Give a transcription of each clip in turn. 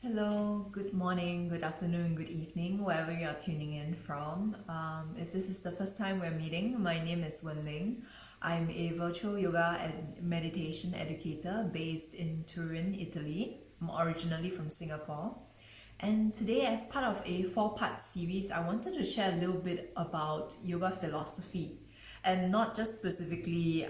Hello, good morning, good afternoon, good evening, wherever you are tuning in from. If this is the first time we're meeting, my name is Wenlin. I'm a virtual yoga and meditation educator based in Turin, Italy. I'm originally from Singapore. And today, as part of a four-part series, I wanted to share a little bit about yoga philosophy. And not just specifically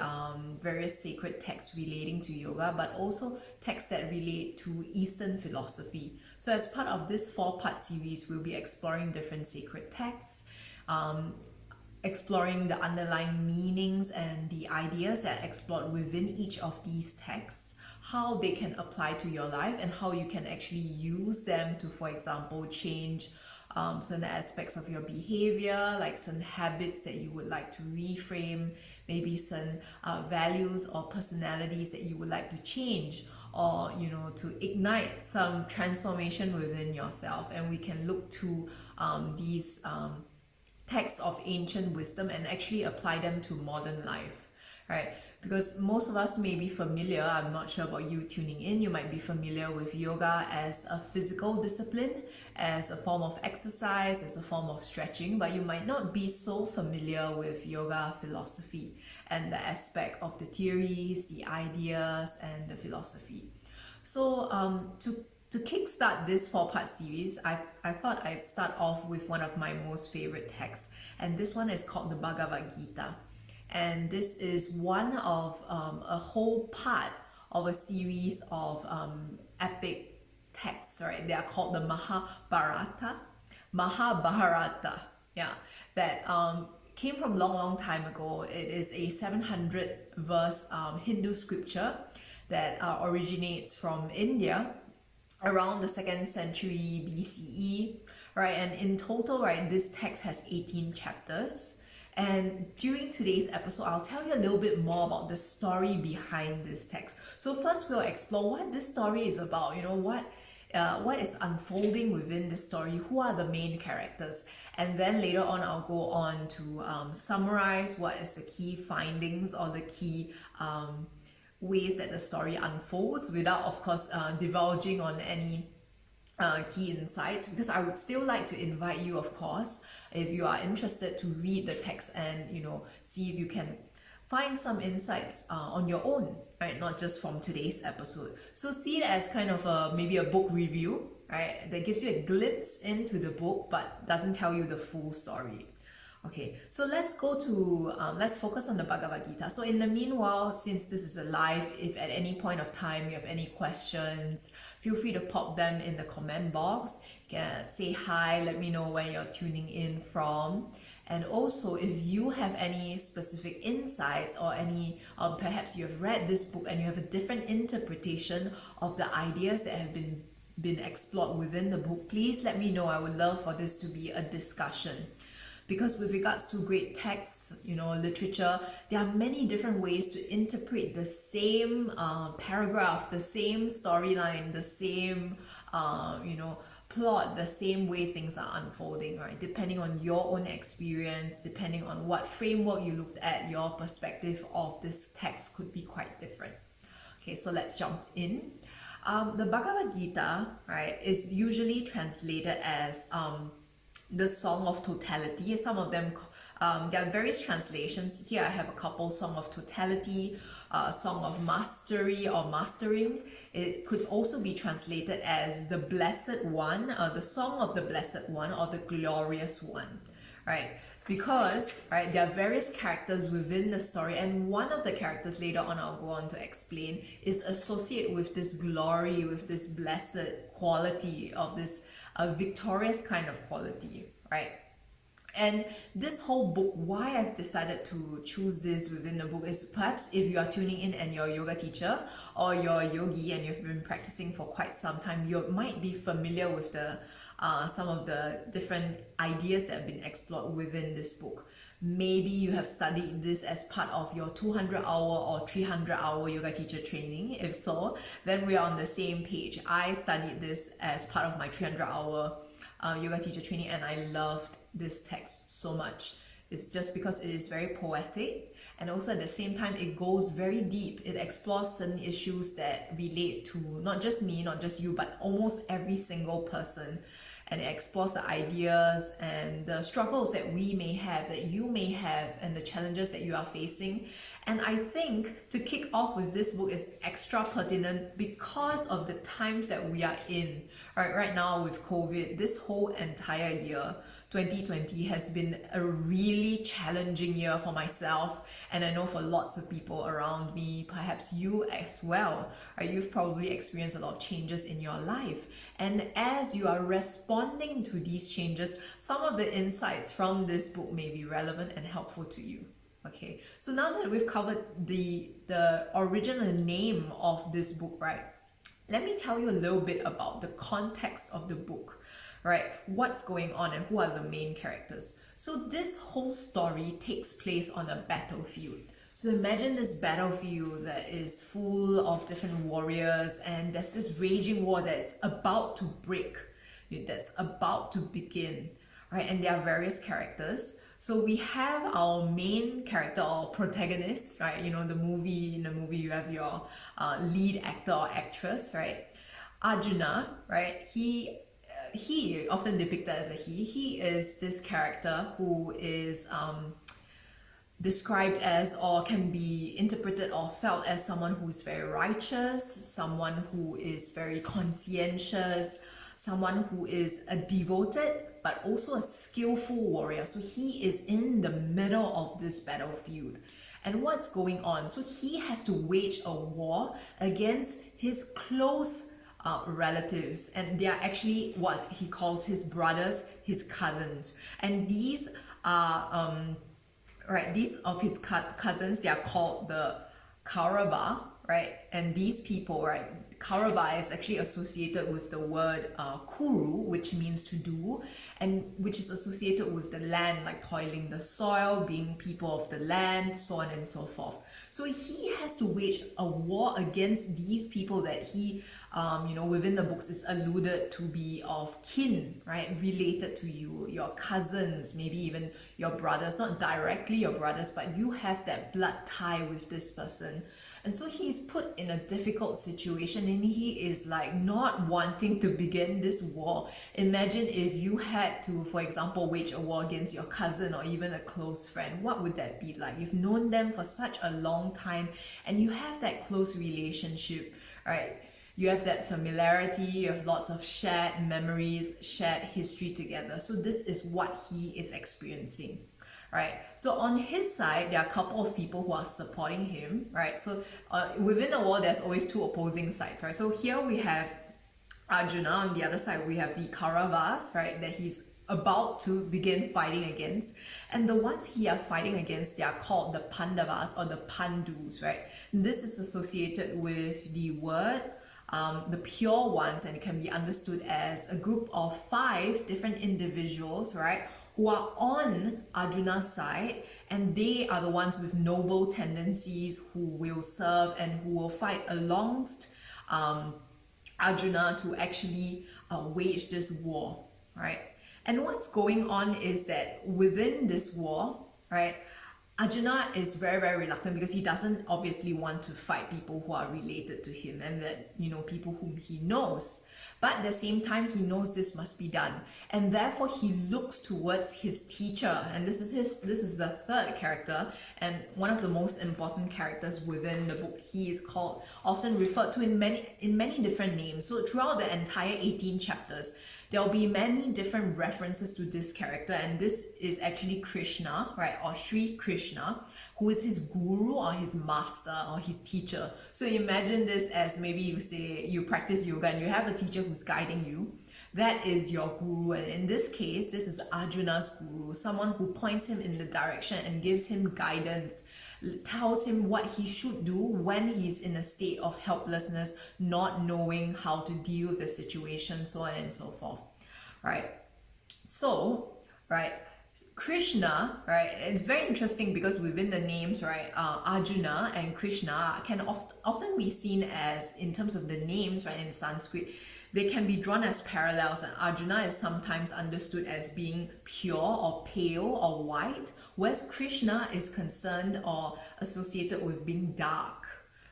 various sacred texts relating to yoga, but also texts that relate to Eastern philosophy. So as part of this four-part series, we'll be exploring different sacred texts, exploring the underlying meanings and the ideas that are explored within each of these texts, how they can apply to your life, and how you can actually use them to, for example, change certain aspects of your behavior, like certain habits that you would like to reframe, maybe certain values or personalities that you would like to change, or to ignite some transformation within yourself. And we can look to these texts of ancient wisdom and actually apply them to modern life, right? Because most of us may be familiar, I'm not sure about you tuning in, you might be familiar with yoga as a physical discipline, as a form of exercise, as a form of stretching, but you might not be so familiar with yoga philosophy and the aspect of the theories, the ideas, and the philosophy. So to kickstart this four-part series, I thought I'd start off with one of my most favorite texts, and this one is called the Bhagavad Gita. And this is one of a whole part of a series of epic texts, right? They are called the Mahabharata, yeah, that came from long time ago. It is a 700 verse Hindu scripture that originates from India around the 2nd century BCE, right? And in total, right, this text has 18 chapters. And during today's episode, I'll tell you a little bit more about the story behind this text. So first, we'll explore what this story is about. What is unfolding within the story? Who are the main characters? And then later on, I'll go on to summarize what is the key findings or the key ways that the story unfolds, without, of course, divulging on any key insights, because I would still like to invite you, of course, if you are interested, to read the text and see if you can find some insights on your own, right? Not just from today's episode. So see it as kind of maybe a book review, right? That gives you a glimpse into the book but doesn't tell you the full story. Okay, so let's focus on the Bhagavad Gita. So in the meanwhile, since this is a live, if at any point of time you have any questions, feel free to pop them in the comment box. You can say hi, let me know where you're tuning in from. And also, if you have any specific insights or perhaps you have read this book and you have a different interpretation of the ideas that have been explored within the book, please let me know. I would love for this to be a discussion. Because with regards to great texts, literature, there are many different ways to interpret the same paragraph, the same storyline, the same, plot, the same way things are unfolding, right? Depending on your own experience, depending on what framework you looked at, your perspective of this text could be quite different. Okay, so let's jump in. The Bhagavad Gita, right, is usually translated as the Song of Totality. Some of them, there are various translations. Here I have a couple: Song of Totality, Song of Mastery or Mastering. It could also be translated as the Blessed One, the Song of the Blessed One, or the Glorious One, right? Because, right, there are various characters within the story, and one of the characters, later on I'll go on to explain, is associated with this glory, with this blessed quality, of this victorious kind of quality, right? And this whole book, why I've decided to choose this within the book, is perhaps if you are tuning in and you're a yoga teacher or you're a yogi and you've been practicing for quite some time, you might be familiar with some of the different ideas that have been explored within this book. Maybe you have studied this as part of your 200-hour or 300-hour yoga teacher training. If so, then we are on the same page. I studied this as part of my 300-hour yoga teacher training, and I loved this text so much. It's just because it is very poetic and also at the same time it goes very deep. It explores certain issues that relate to not just me, not just you, but almost every single person. And it explores the ideas and the struggles that we may have, that you may have, and the challenges that you are facing. And I think to kick off with this book is extra pertinent because of the times that we are in. Right now with COVID, this whole entire year, 2020, has been a really challenging year for myself, and I know for lots of people around me, perhaps you as well. You've probably experienced a lot of changes in your life, and as you are responding to these changes, some of the insights from this book may be relevant and helpful to you. Okay, so now that we've covered the original name of this book, right, let me tell you a little bit about the context of the book, right? What's going on and who are the main characters. So this whole story takes place on a battlefield. So imagine this battlefield that is full of different warriors, and there's this raging war that's about to break, that's about to begin, right? And there are various characters. So we have our main character or protagonist, right? In the movie you have your lead actor or actress, right? Arjuna, right? He often depicted as a he is this character who is described as, or can be interpreted or felt as, someone who is very righteous, someone who is very conscientious, someone who is a devoted but also a skillful warrior. So he is in the middle of this battlefield. And what's going on? So he has to wage a war against his close relatives, and they are actually what he calls his brothers, his cousins. And these are these of his cousins, they are called the Kaurava, right? And these people, right, Kaurava is actually associated with the word kuru, which means to do, and which is associated with the land, like toiling the soil, being people of the land, so on and so forth. So he has to wage a war against these people that he, within the books is alluded to be of kin, right? Related to you, your cousins, maybe even your brothers, not directly your brothers, but you have that blood tie with this person. And so he's put in a difficult situation, and he is like not wanting to begin this war. Imagine if you had to, for example, wage a war against your cousin or even a close friend. What would that be like? You've known them for such a long time and you have that close relationship, right? You have that familiarity, you have lots of shared memories, shared history together. So this is what he is experiencing. Right, so on his side, there are a couple of people who are supporting him, right? So within a war, there's always two opposing sides, right? So here we have Arjuna, on the other side we have the Kauravas, right, that he's about to begin fighting against. And the ones he are fighting against, they are called the Pandavas or the Pandus, right? This is associated with the word the pure ones, and it can be understood as a group of 5 different individuals, right, who are on Arjuna's side, and they are the ones with noble tendencies who will serve and who will fight alongside Arjuna to actually wage this war, right? And what's going on is that within this war, right, Arjuna is very, very reluctant because he doesn't obviously want to fight people who are related to him and that, people whom he knows. But at the same time, he knows this must be done. And therefore, he looks towards his teacher. And this is the third character and one of the most important characters within the book. He is called, often referred to in many different names. So throughout the entire 18 chapters, there will be many different references to this character, and this is actually Krishna, right, or Sri Krishna, who is his guru or his master or his teacher. So imagine this as maybe you say you practice yoga and you have a teacher who's guiding you. That is your guru, and in this case, this is Arjuna's guru, someone who points him in the direction and gives him guidance, tells him what he should do when he's in a state of helplessness, not knowing how to deal with the situation, so on and so forth, right? So, right, Krishna, right, it's very interesting because within the names, right, Arjuna and Krishna can often be seen as, in terms of the names, right, in Sanskrit, they can be drawn as parallels, and Arjuna is sometimes understood as being pure or pale or white, whereas Krishna is concerned or associated with being dark,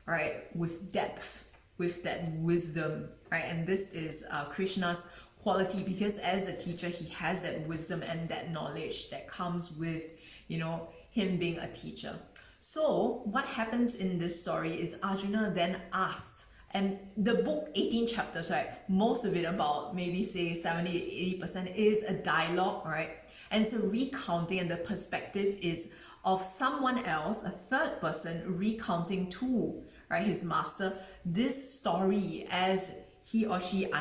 right, with depth, with that wisdom, right? And this is Krishna's quality, because as a teacher he has that wisdom and that knowledge that comes with, you know, him being a teacher. So what happens in this story is Arjuna then asked, and the book 18 chapters, right, most of it, about maybe say 70-80%, is a dialogue, right? And it's a recounting, and the perspective is of someone else, a third person, recounting to, right, his master, this story as he or she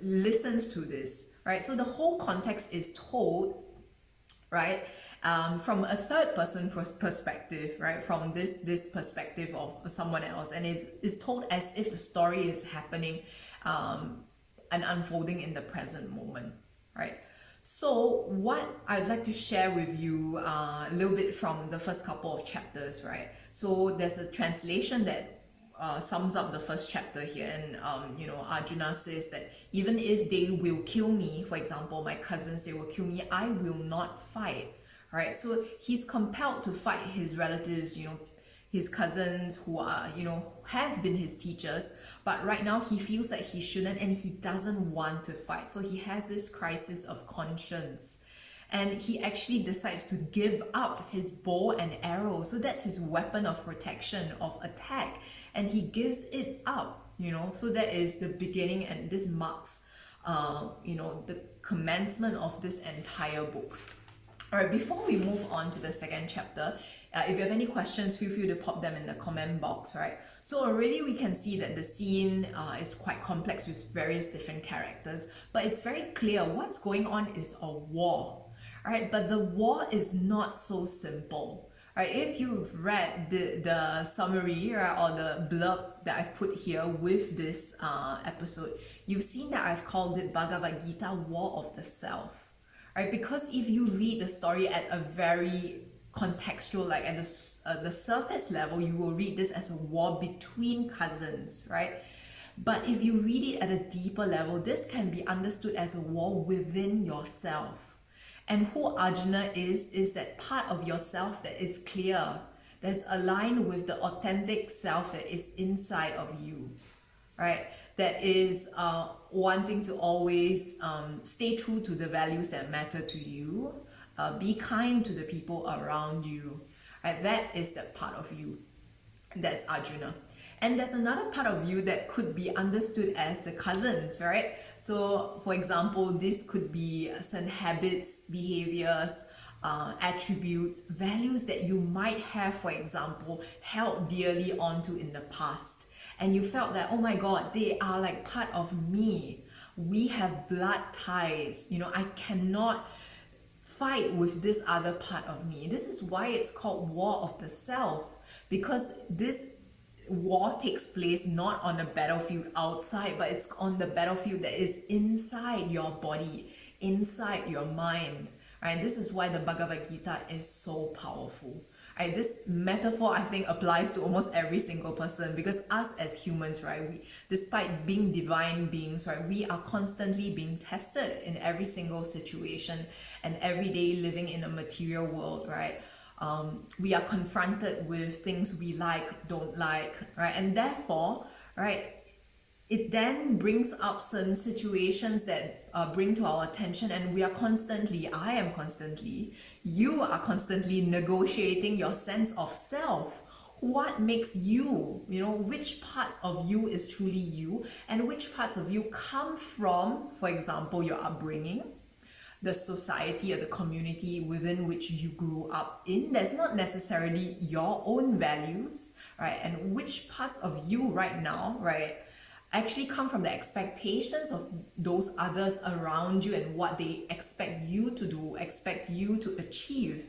listens to this, right? So the whole context is told, right, from a third person perspective, right, from this perspective of someone else, and it's told as if the story is happening and unfolding in the present moment, right? So what I'd like to share with you a little bit from the first couple of chapters, right? So there's a translation that sums up the first chapter here, and you know, Arjuna says that even if they will kill me, for example, my cousins, they will kill me, I will not fight, right? So he's compelled to fight his relatives, you know, his cousins who are, you know, have been his teachers, but right now he feels that he shouldn't, and he doesn't want to fight. So he has this crisis of conscience, and he actually decides to give up his bow and arrow. So that's his weapon of protection, of attack, and he gives it up, you know. So that is the beginning, and this marks you know, the commencement of this entire book. All right, before we move on to the second chapter, if you have any questions, feel free to pop them in the comment box, right? So already we can see that the scene is quite complex with various different characters, but it's very clear what's going on is a war, right? But the war is not so simple, right? If you've read the summary, right, or the blurb that I've put here with this episode, you've seen that I've called it Bhagavad Gita, War of the Self, right? Because if you read the story at a very contextual, like at the surface level, you will read this as a war between cousins, right? But if you read it at a deeper level, this can be understood as a war within yourself. And who Arjuna is that part of yourself that is clear, that's aligned with the authentic self that is inside of you, right? That is wanting to always stay true to the values that matter to you, be kind to the people around you, right? That is that part of you. That's Arjuna. And there's another part of you that could be understood as the cousins, right? So for example, this could be certain habits, behaviors, attributes, values that you might have, for example, held dearly onto in the past. And you felt that, oh my God, they are like part of me. We have blood ties. You know, I cannot fight with this other part of me. This is why it's called War of the Self, because this war takes place not on a battlefield outside, but it's on the battlefield that is inside your body, inside your mind. Right? This is why the Bhagavad Gita is so powerful. Right? This metaphor, I think, applies to almost every single person, because us as humans, right, we, despite being divine beings, right, we are constantly being tested in every single situation, and every day living in a material world, right? We are confronted with things we like, don't like, right? And therefore, right, it then brings up certain situations that bring to our attention, and we are constantly, I am constantly, you are constantly negotiating your sense of self. What makes you, you know, which parts of you is truly you, and which parts of you come from, for example, your upbringing, the society or the community within which you grew up in, that's not necessarily your own values, right? And which parts of you right now, right, actually come from the expectations of those others around you and what they expect you to do, expect you to achieve,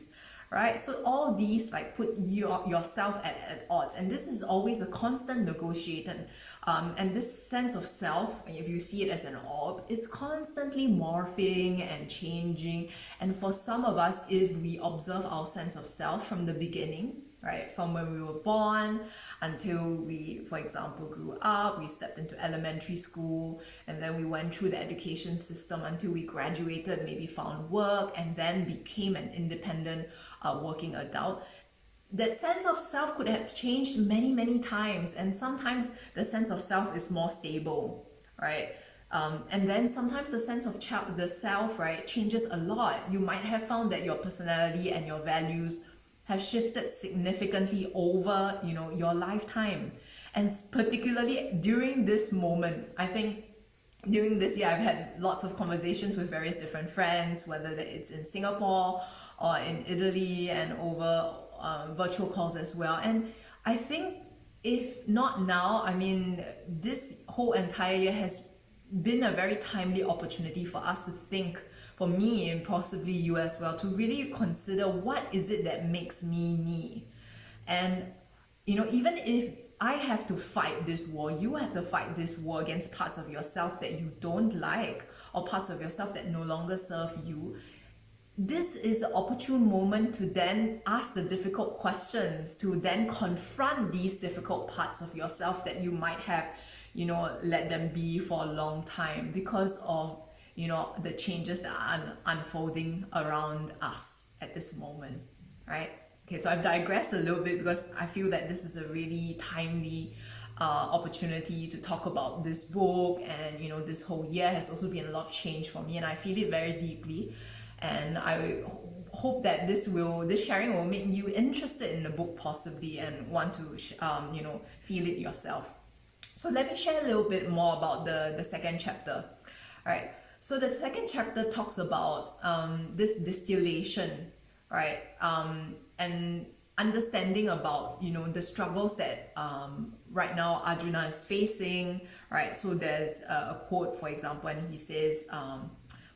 right? So all these like put yourself at odds, and this is always a constant negotiation. And this sense of self, if you see it as an orb, is constantly morphing and changing. And for some of us, if we observe our sense of self from the beginning, right? From when we were born until we, for example, grew up, we stepped into elementary school, and then we went through the education system until we graduated, maybe found work, and then became an independent working adult. That sense of self could have changed many, many times, and sometimes the sense of self is more stable, right? And then sometimes the sense of the self, right, changes a lot. You might have found that your personality and your values have shifted significantly over, you know, your lifetime. And particularly during this moment, I think during this year, I've had lots of conversations with various different friends, whether it's in Singapore or in Italy and over virtual calls as well. And I think if not now, I mean, this whole entire year has been a very timely opportunity for us to think, for me and possibly you as well, to really consider what is it that makes me me. And you know, even if I have to fight this war, you have to fight this war against parts of yourself that you don't like, or parts of yourself that no longer serve you. This is the opportune moment to then ask the difficult questions, to then confront these difficult parts of yourself that you might have, you know, let them be for a long time because of, you know, the changes that are unfolding around us at this moment, right? Okay, so I've digressed a little bit because I feel that this is a really timely opportunity to talk about this book, and you know, this whole year has also been a lot of change for me, and I feel it very deeply. And I hope that this sharing will make you interested in the book possibly and want to you know, feel it yourself. So let me share a little bit more about the second chapter. All right. So the second chapter talks about this distillation, right? And understanding about, you know, the struggles that right now Arjuna is facing, right? So there's a quote, for example, and he says,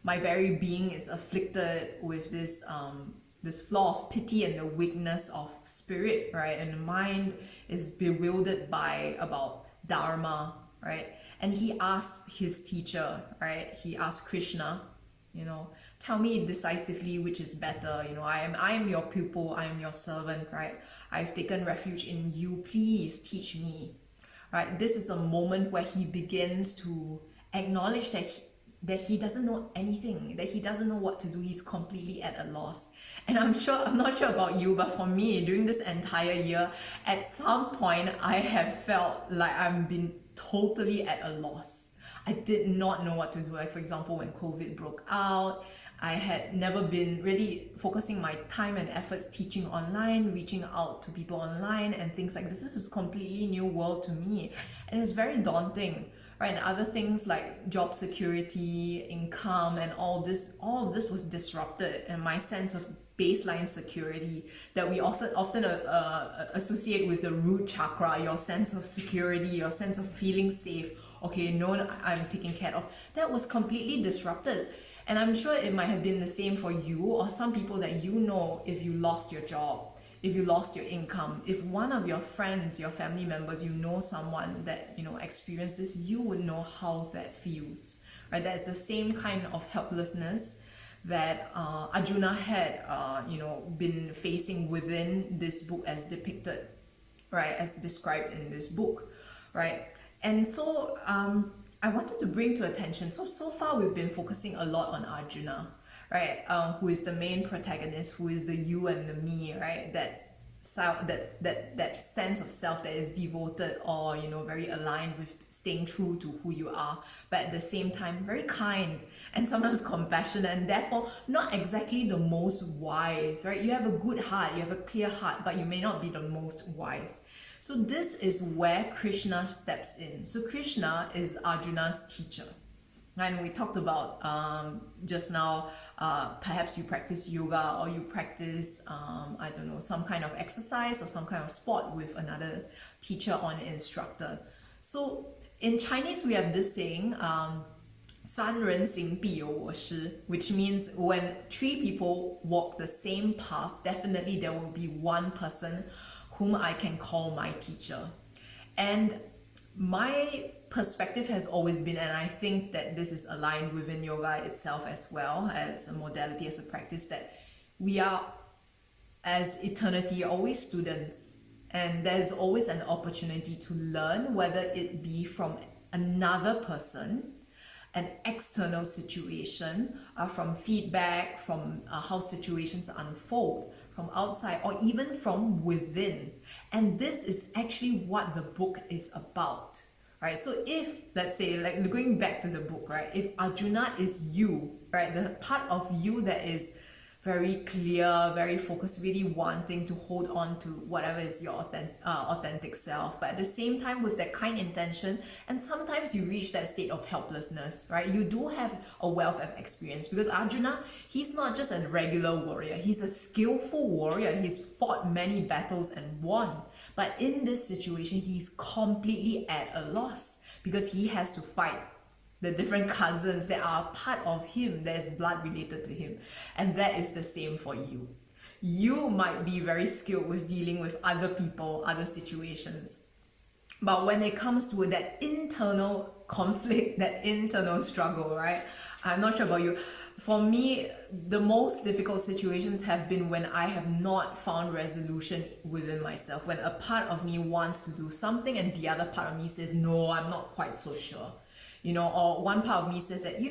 my very being is afflicted with this flaw of pity and the weakness of spirit, right? And the mind is bewildered about Dharma, right? And he asked his teacher, right? He asked Krishna, you know, tell me decisively which is better. You know, I am your pupil, I am your servant, right? I've taken refuge in you, please teach me, right? This is a moment where he begins to acknowledge that he doesn't know anything, that he doesn't know what to do. He's completely at a loss. And I'm not sure about you, but for me, during this entire year, at some point, I have felt like I've been totally at a loss. I did not know what to do. Like, for example, when COVID broke out, I had never been really focusing my time and efforts teaching online, reaching out to people online and things like this. This is a completely new world to me. And it's very daunting. Right, and other things like job security, income, and all of this was disrupted, and my sense of baseline security that we also often associate with the root chakra, your sense of security, your sense of feeling safe, okay, known, I'm taken care of, that was completely disrupted. And I'm sure it might have been the same for you or some people that you know. If you lost your job, if you lost your income, if one of your friends, your family members, you know someone that, you know, experienced this, you would know how that feels, right? That's the same kind of helplessness that Arjuna had, you know, been facing within this book as depicted, right, as described in this book, right? And so I wanted to bring to attention, so far we've been focusing a lot on Arjuna, right? Who is the main protagonist, who is the you and the me, right? That sense of self that is devoted or, you know, very aligned with staying true to who you are, but at the same time very kind and sometimes compassionate, and therefore not exactly the most wise, right? You have a good heart, you have a clear heart, but you may not be the most wise. So this is where Krishna steps in. So Krishna is Arjuna's teacher. And we talked about just now, perhaps you practice yoga or you practice, I don't know, some kind of exercise or some kind of sport with another teacher or an instructor. So in Chinese, we have this saying, 三人行必有我师, which means when three people walk the same path, definitely there will be one person whom I can call my teacher. And my perspective has always been, and I think that this is aligned within yoga itself as well, as a modality, as a practice, that we are as eternity, always students, and there's always an opportunity to learn, whether it be from another person, an external situation, from feedback, from how situations unfold, from outside, or even from within. And this is actually what the book is about, right? So if, let's say, like going back to the book, right, if Arjuna is you, right, the part of you that is very clear, very focused, really wanting to hold on to whatever is your authentic self, but at the same time with that kind intention, and sometimes you reach that state of helplessness, right? You do have a wealth of experience, because Arjuna, he's not just a regular warrior, he's a skillful warrior. He's fought many battles and won, but in this situation he's completely at a loss, because he has to fight the different cousins that are part of him, that is blood related to him. And that is the same for you. You might be very skilled with dealing with other people, other situations, but when it comes to that internal conflict, that internal struggle, right? I'm not sure about you. For me, the most difficult situations have been when I have not found resolution within myself, when a part of me wants to do something and the other part of me says, no, I'm not quite so sure. Or one part of me says that,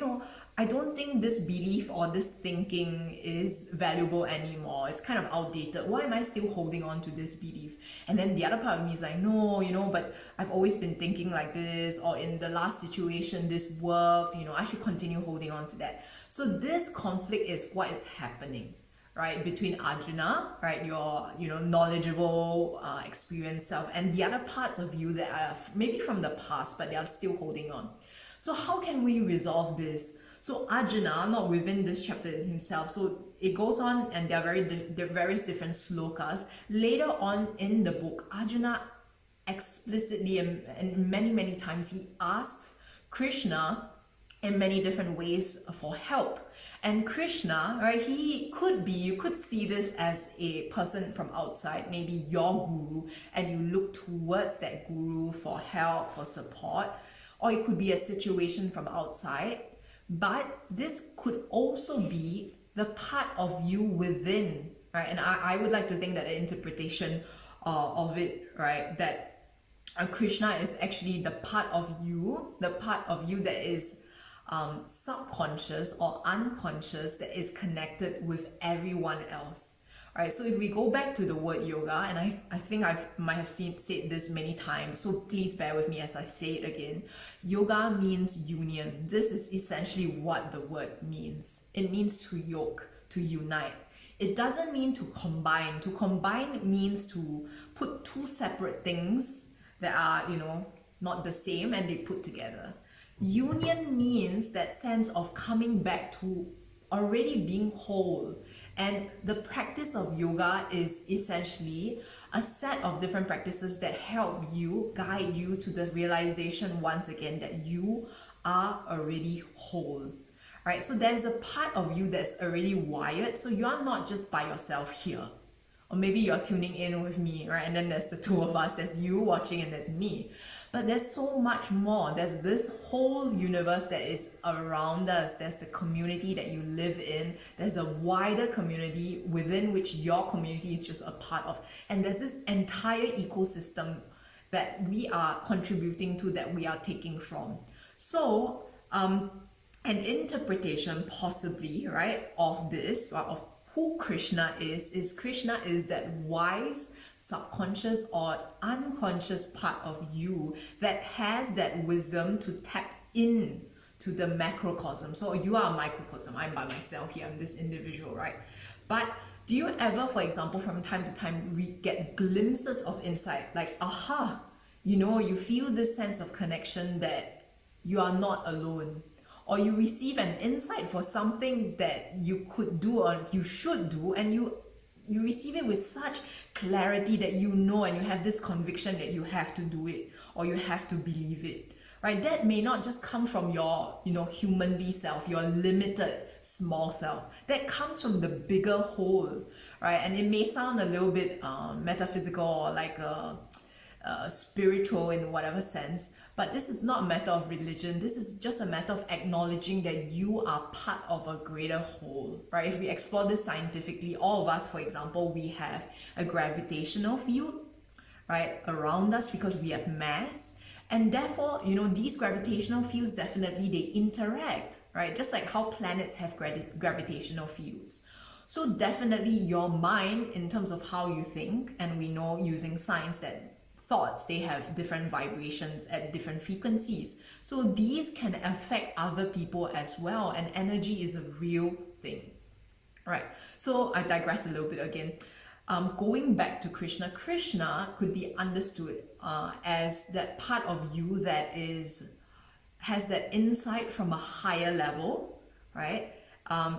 I don't think this belief or this thinking is valuable anymore. It's kind of outdated. Why am I still holding on to this belief? And then the other part of me is like, no, but I've always been thinking like this, or in the last situation, this worked, I should continue holding on to that. So this conflict is what is happening, right, between Arjuna, right, your knowledgeable, experienced self, and the other parts of you that are maybe from the past, but they are still holding on. So how can we resolve this? So Arjuna, not within this chapter himself, so it goes on, and there are various different slokas. Later on in the book, Arjuna explicitly and many times he asks Krishna in many different ways for help. And Krishna, right, you could see this as a person from outside, maybe your guru, and you look towards that guru for help, for support, or it could be a situation from outside. But this could also be the part of you within, right? And I would like to think that the interpretation of it, right, that Krishna is actually the part of you that is subconscious or unconscious, that is connected with everyone else. Right, so if we go back to the word yoga, and I think I might have said this many times, so please bear with me as I say it again. Yoga means union. This is essentially what the word means. It means to yoke, to unite. It doesn't mean to combine. To combine means to put two separate things that are, not the same, and they put together. Union means that sense of coming back to already being whole. And the practice of yoga is essentially a set of different practices that help you, guide you to the realization once again that you are already whole. Right? So there's a part of you that's already wired. So you're not just by yourself here. Or maybe you're tuning in with me, right? And then there's the two of us, there's you watching and there's me. But there's so much more. There's this whole universe that is around us. There's the community that you live in. There's a wider community within which your community is just a part of. And there's this entire ecosystem that we are contributing to, that we are taking from. So, an interpretation possibly, right, of this, of who Krishna is Krishna is that wise, subconscious or unconscious part of you that has that wisdom to tap in to the macrocosm. So you are a microcosm. I'm by myself here. I'm this individual, right? But do you ever, for example, from time to time, get glimpses of insight? Like, aha, you feel this sense of connection that you are not alone. Or you receive an insight for something that you could do or you should do, and you receive it with such clarity that and you have this conviction that you have to do it or you have to believe it, right? That may not just come from your, humanly self, your limited small self. That comes from the bigger whole, right? And it may sound a little bit metaphysical or like spiritual in whatever sense, but this is not a matter of religion. This is just a matter of acknowledging that you are part of a greater whole, right? If we explore this scientifically, all of us, for example, we have a gravitational field, right, around us because we have mass, and therefore, you know, these gravitational fields definitely they interact, right? Just like how planets have gravitational fields. So definitely your mind, in terms of how you think, and we know using science that thoughts, they have different vibrations at different frequencies. So these can affect other people as well, and energy is a real thing. Right, so I digress a little bit again. Going back to Krishna, Krishna could be understood as that part of you that has that insight from a higher level, right?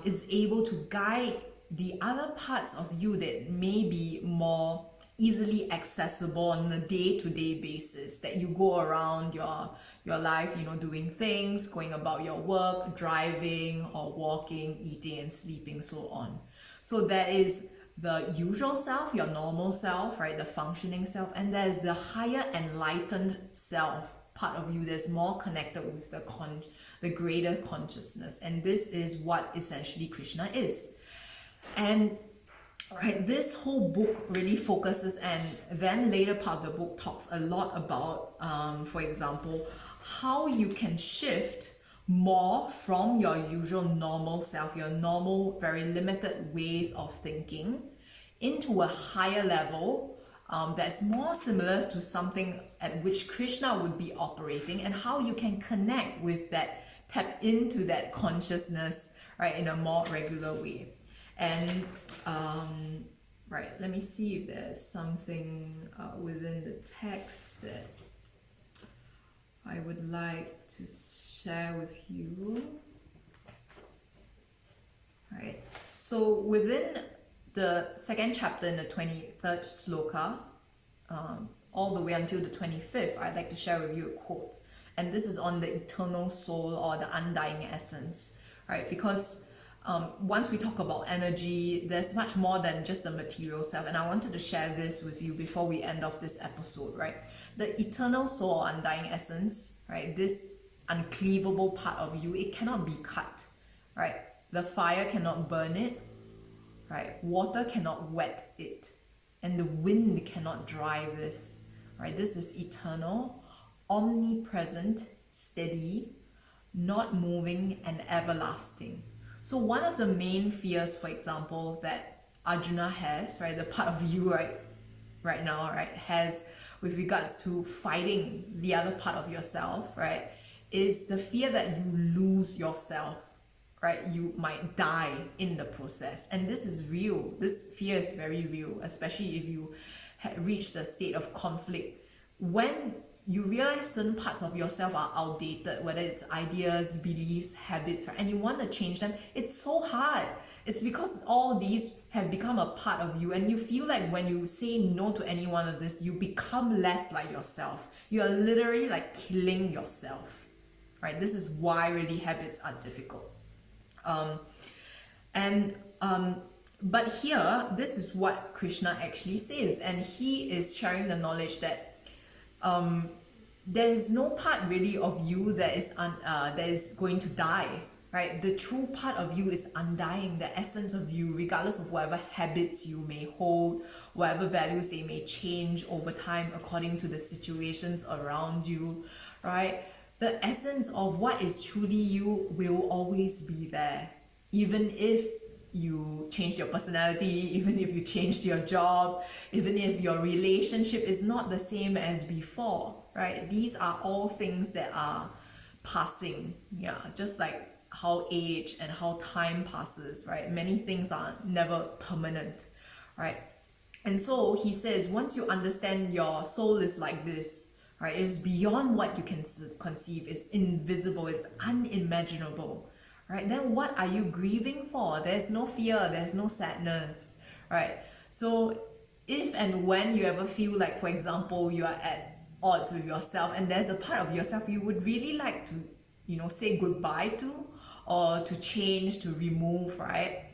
Is able to guide the other parts of you that may be more easily accessible on a day-to-day basis, that you go around your life, you know, doing things, going about your work, driving or walking, eating and sleeping, so on. So that is the usual self, your normal self, right? The functioning self, and there's the higher enlightened self, part of you that's more connected with the greater consciousness. And this is what essentially Krishna is. And right, this whole book really focuses, and then later part of the book talks a lot about, for example, how you can shift more from your usual normal self, your normal, very limited ways of thinking, into a higher level that's more similar to something at which Krishna would be operating, and how you can connect with that, tap into that consciousness, right, in a more regular way. And right, let me see if there's something within the text that I would like to share with you. Right, so within the second chapter in the 23rd sloka, all the way until the 25th, I'd like to share with you a quote. And this is on the eternal soul, or the undying essence, right? Because once we talk about energy, there's much more than just the material self, and I wanted to share this with you before we end off this episode, right? The eternal soul or undying essence, right? This uncleavable part of you, it cannot be cut, right? The fire cannot burn it, right? Water cannot wet it, and the wind cannot dry this, right? This is eternal, omnipresent, steady, not moving, and everlasting. So one of the main fears, for example, that Arjuna has, right, the part of you right now, right, has with regards to fighting the other part of yourself, right, is the fear that you lose yourself, right? You might die in the process. And this is real. This fear is very real, especially if you reach the state of conflict. When you realize certain parts of yourself are outdated, whether it's ideas, beliefs, habits, right? And you want to change them, it's so hard. It's because all these have become a part of you, and you feel like when you say no to any one of this, you become less like yourself. You are literally like killing yourself, right? This is why really habits are difficult. But here, this is what Krishna actually says, and he is sharing the knowledge that there is no part really of you that is going to die, right? The true part of you is undying, the essence of you, regardless of whatever habits you may hold, whatever values they may change over time according to the situations around you, right? The essence of what is truly you will always be there, even if you changed your personality, even if you changed your job, even if your relationship is not the same as before, right? These are all things that are passing, yeah, just like how age and how time passes, right? Many things are never permanent, right? And so he says, once you understand your soul is like this, right? It is beyond what you can conceive, it's invisible, it's unimaginable. Right? Then what are you grieving for? There's no fear, there's no sadness, right? So if and when you ever feel like, for example, you are at odds with yourself and there's a part of yourself you would really like to, you know, say goodbye to, or to change, to remove, right?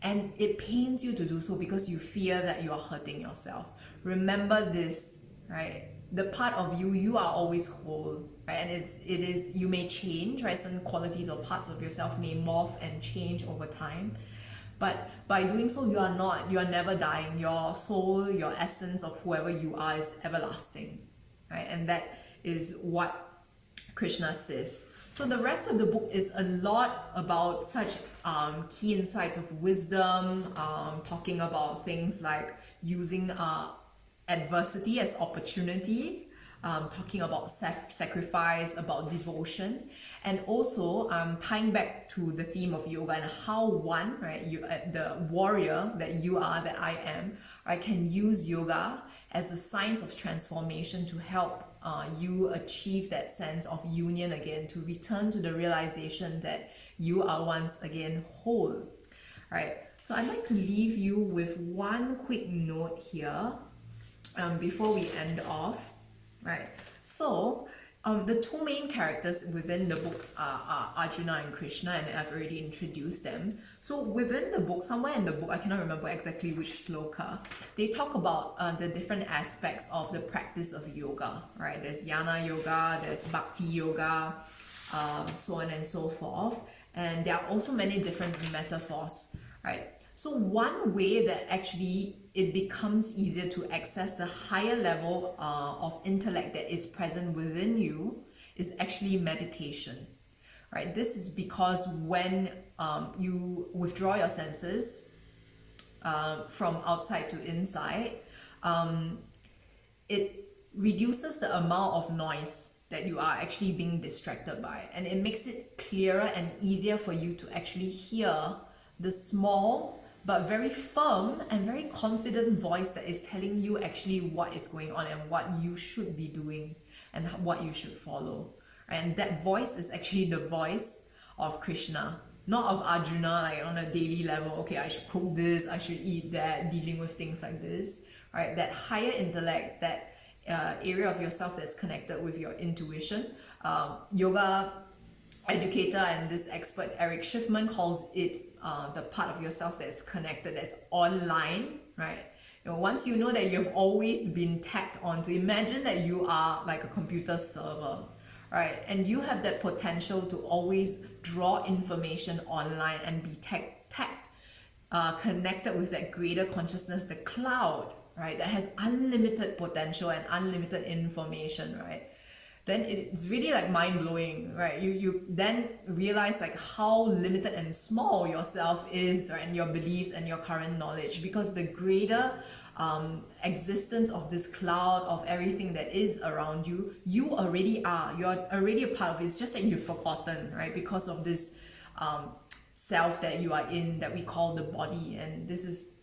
And it pains you to do so because you fear that you are hurting yourself. Remember this, right? the part of you, you are always whole, right? And it is you may change, right? Certain qualities or parts of yourself may morph and change over time. But by doing so, you are never dying. Your soul, your essence of whoever you are is everlasting, right? And that is what Krishna says. So the rest of the book is a lot about such key insights of wisdom, talking about things like using adversity as opportunity, talking about sacrifice, about devotion, and also tying back to the theme of yoga and how one, right, the warrior that you are, that I am, right, can use yoga as a science of transformation to help you achieve that sense of union again, to return to the realization that you are once again whole, right? So I'd like to leave you with one quick note here before we end off, right? So the two main characters within the book are Arjuna and Krishna, and I've already introduced them. So within the book, somewhere in the book, I cannot remember exactly which sloka, they talk about the different aspects of the practice of yoga, right? There's Jnana Yoga, there's Bhakti Yoga, so on and so forth. And there are also many different metaphors, right? So one way that actually it becomes easier to access the higher level of intellect that is present within you is actually meditation, right? This is because when you withdraw your senses from outside to inside, it reduces the amount of noise that you are actually being distracted by, and it makes it clearer and easier for you to actually hear the small but very firm and very confident voice that is telling you actually what is going on and what you should be doing and what you should follow. And that voice is actually the voice of Krishna, not of Arjuna, like on a daily level. Okay, I should cook this, I should eat that, dealing with things like this, right? That higher intellect, that area of yourself that's connected with your intuition. Yoga educator and this expert Eric Schiffman calls it the part of yourself that's connected, that's online, right? You know, once you know that you've always been tagged onto, imagine that you are like a computer server, right? And you have that potential to always draw information online and be connected with that greater consciousness, the cloud, right? That has unlimited potential and unlimited information, right? Then it's really like mind-blowing, right? You then realize like how limited and small yourself is, right? And your beliefs and your current knowledge, because the greater existence of this cloud of everything that is around you, you already are. You're already a part of it. It's just that you've forgotten, right? Because of this self that you are in, that we call the body. And this is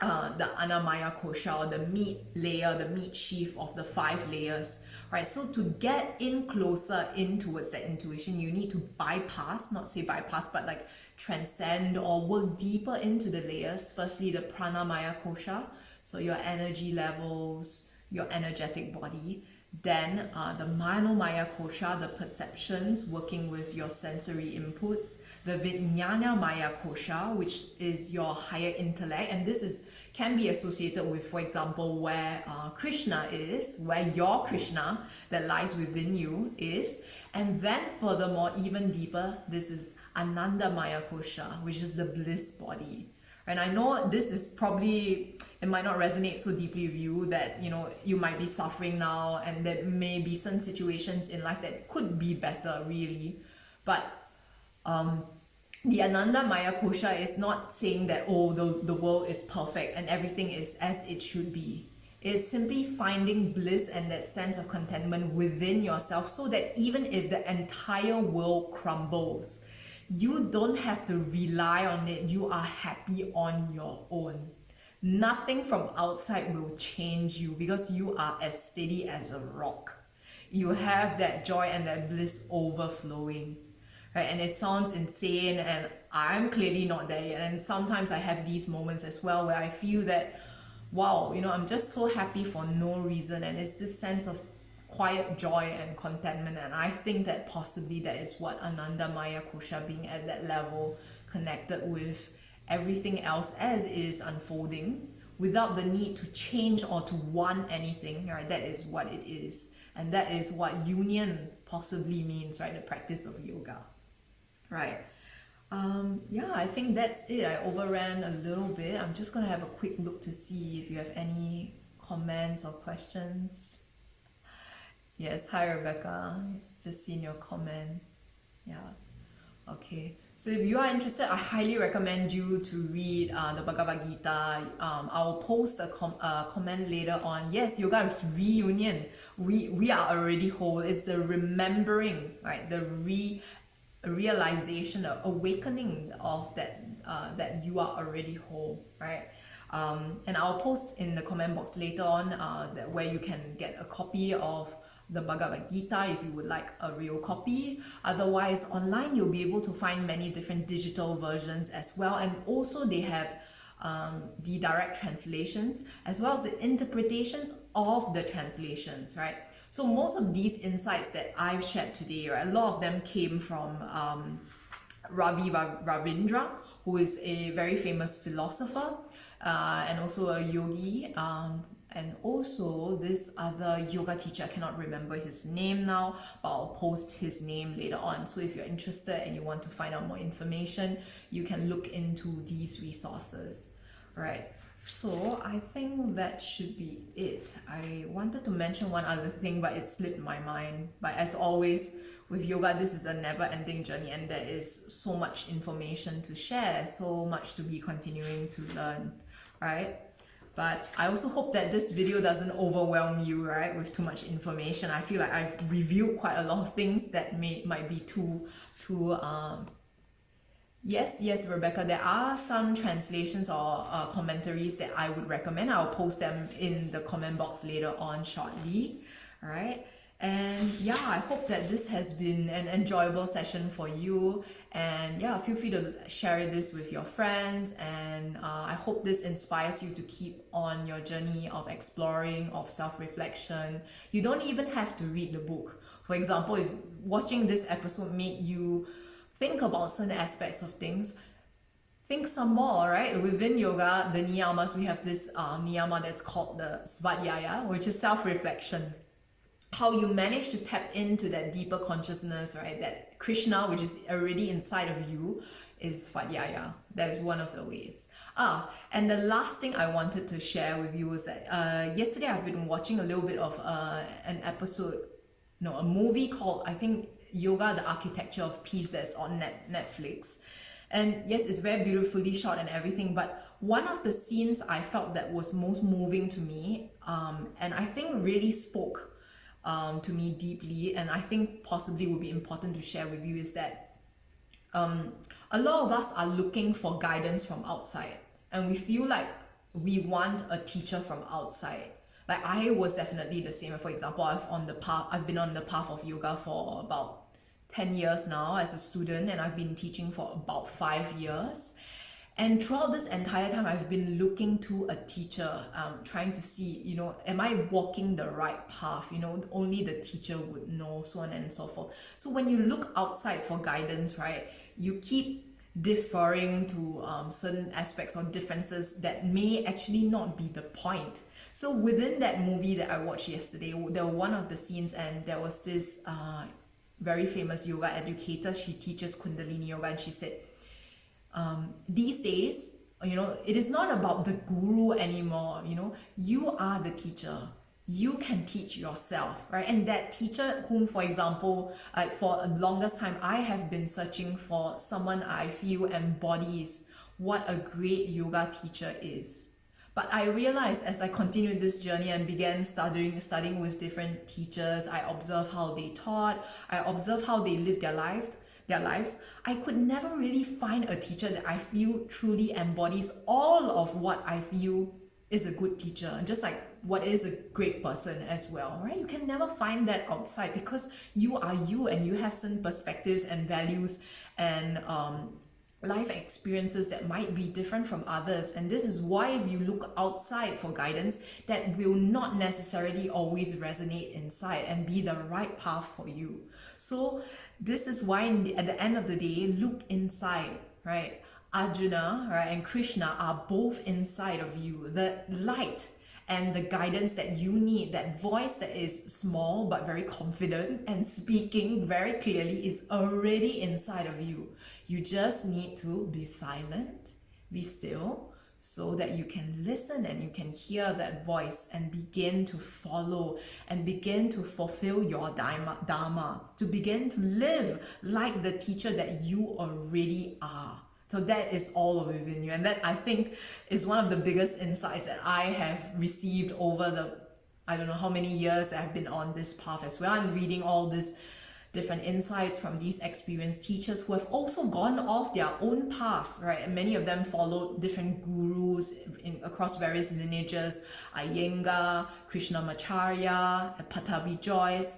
the Annamaya Kosha, or the meat layer, the meat sheath of the 5 layers, right? So to get in closer in towards that intuition, you need to bypass, not say bypass, but like transcend or work deeper into the layers. Firstly, the Pranamaya Kosha, so your energy levels, your energetic body. Then the Manomaya Kosha, the perceptions, working with your sensory inputs. The Vijnana Maya Kosha, which is your higher intellect, and this can be associated with, for example, where Krishna is, where your Krishna that lies within you is. And then furthermore, even deeper, this is Ananda Maya Kosha, which is the bliss body. And I know this is probably, it might not resonate so deeply with you, that you might be suffering now, and there may be some situations in life that could be better, really. But the Ananda Maya Kosha is not saying that, oh, the world is perfect and everything is as it should be. It's simply finding bliss and that sense of contentment within yourself, so that even if the entire world crumbles, you don't have to rely on it. You are happy on your own. Nothing from outside will change you, because you are as steady as a rock. You have that joy and that bliss overflowing, right? And it sounds insane, and I'm clearly not there yet. And sometimes I have these moments as well where I feel that, wow, I'm just so happy for no reason. And it's this sense of quiet joy and contentment, and I think that possibly that is what Ananda Maya Kosha, being at that level, connected with everything else as it is unfolding, without the need to change or to want anything, right? That is what it is. And that is what union possibly means, right? The practice of yoga, right? Yeah, I think that's it. I overran a little bit. I'm just gonna have a quick look to see if you have any comments or questions. Yes, hi Rebecca. Just seen your comment. Yeah. Okay. So if you are interested, I highly recommend you to read the Bhagavad Gita. I'll post a comment later on. Yes, yoga is reunion. We are already whole. It's the remembering, right? The realization, the awakening of that you are already whole, right? And I'll post in the comment box later on where you can get a copy of the Bhagavad Gita if you would like a real copy. Otherwise, online you'll be able to find many different digital versions as well, and also they have the direct translations as well as the interpretations of the translations, right? So most of these insights that I've shared today, right, a lot of them came from Ravi Ravindra, who is a very famous philosopher and also a yogi, and also this other yoga teacher. I cannot remember his name now, but I'll post his name later on. So if you're interested and you want to find out more information, you can look into these resources, right? So I think that should be it. I wanted to mention one other thing, but it slipped my mind. But as always, with yoga, this is a never-ending journey, and there is so much information to share, so much to be continuing to learn, right? But I also hope that this video doesn't overwhelm you, right, with too much information. I feel like I've reviewed quite a lot of things that might be too Yes, Rebecca, there are some translations or commentaries that I would recommend. I'll post them in the comment box later on shortly, all right? And yeah, I hope that this has been an enjoyable session for you. And yeah, feel free to share this with your friends. And I hope this inspires you to keep on your journey of exploring, of self-reflection. You don't even have to read the book. For example, if watching this episode made you think about certain aspects of things, think some more, right? Within yoga, the niyamas, we have this niyama that's called the svadhyaya, which is self-reflection. How you manage to tap into that deeper consciousness, right? That Krishna, which is already inside of you, is svadhyaya. That's one of the ways. And the last thing I wanted to share with you is that yesterday I've been watching a little bit of a movie called, I think, Yoga, the Architecture of Peace, that's on Netflix. And yes, it's very beautifully shot and everything, but one of the scenes I felt that was most moving to me, and I think really spoke to me deeply, and I think possibly would be important to share with you, is that a lot of us are looking for guidance from outside, and we feel like we want a teacher from outside. Like I was definitely the same. For example, I've been on the path of yoga for about 10 years now as a student, and I've been teaching for about 5 years. And throughout this entire time, I've been looking to a teacher, trying to see, am I walking the right path? Only the teacher would know, so on and so forth. So when you look outside for guidance, right, you keep deferring to certain aspects or differences that may actually not be the point. So within that movie that I watched yesterday, there was one of the scenes, and there was this very famous yoga educator. She teaches Kundalini yoga, and she said, these days, it is not about the guru anymore. You are the teacher. You can teach yourself, right? And that teacher whom, for example, for the longest time, I have been searching for someone I feel embodies what a great yoga teacher is. But I realized as I continued this journey and began studying with different teachers, I observed how they taught, I observed how they lived their lives, I could never really find a teacher that I feel truly embodies all of what I feel is a good teacher, just like what is a great person as well, right? You can never find that outside, because you are you, and you have certain perspectives and values and life experiences that might be different from others. And this is why if you look outside for guidance, that will not necessarily always resonate inside and be the right path for you. So this is why at the end of the day, look inside, right? Arjuna, right, and Krishna are both inside of you. The light and the guidance that you need, that voice that is small but very confident and speaking very clearly, is already inside of you. You just need to be silent, be still, so that you can listen and you can hear that voice and begin to follow and begin to fulfill your Dharma, to begin to live like the teacher that you already are. So that is all within you. And that, I think, is one of the biggest insights that I have received over the, I don't know how many years that I've been on this path as well. I'm reading all these different insights from these experienced teachers who have also gone off their own paths, right? And many of them followed different gurus across various lineages, Iyengar, Krishnamacharya, Patabi Joyce.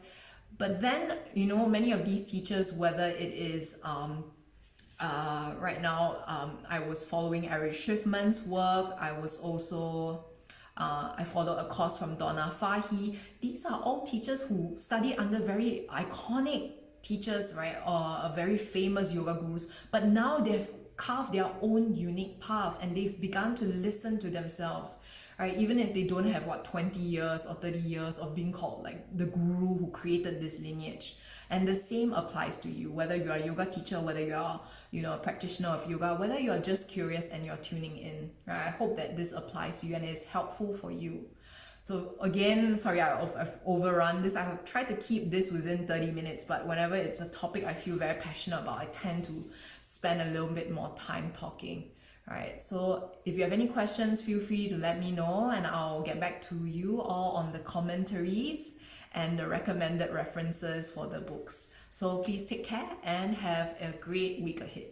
But then, you know, many of these teachers, whether it is right now, I was following Eric Schiffman's work. I was also I followed a course from Donna Fahy. These are all teachers who study under very iconic teachers, right, or very famous yoga gurus, but now they've carved their own unique path and they've begun to listen to themselves, right? Even if they don't have 20 years or 30 years of being called like the guru who created this lineage. And the same applies to you, whether you're a yoga teacher, whether you're, you know, a practitioner of yoga, whether you're just curious and you're tuning in, right? I hope that this applies to you and is helpful for you. So again, sorry, I've overrun this. I have tried to keep this within 30 minutes, but whenever it's a topic I feel very passionate about, I tend to spend a little bit more time talking. Alright, so if you have any questions, feel free to let me know and I'll get back to you all on the commentaries and the recommended references for the books. So please take care and have a great week ahead.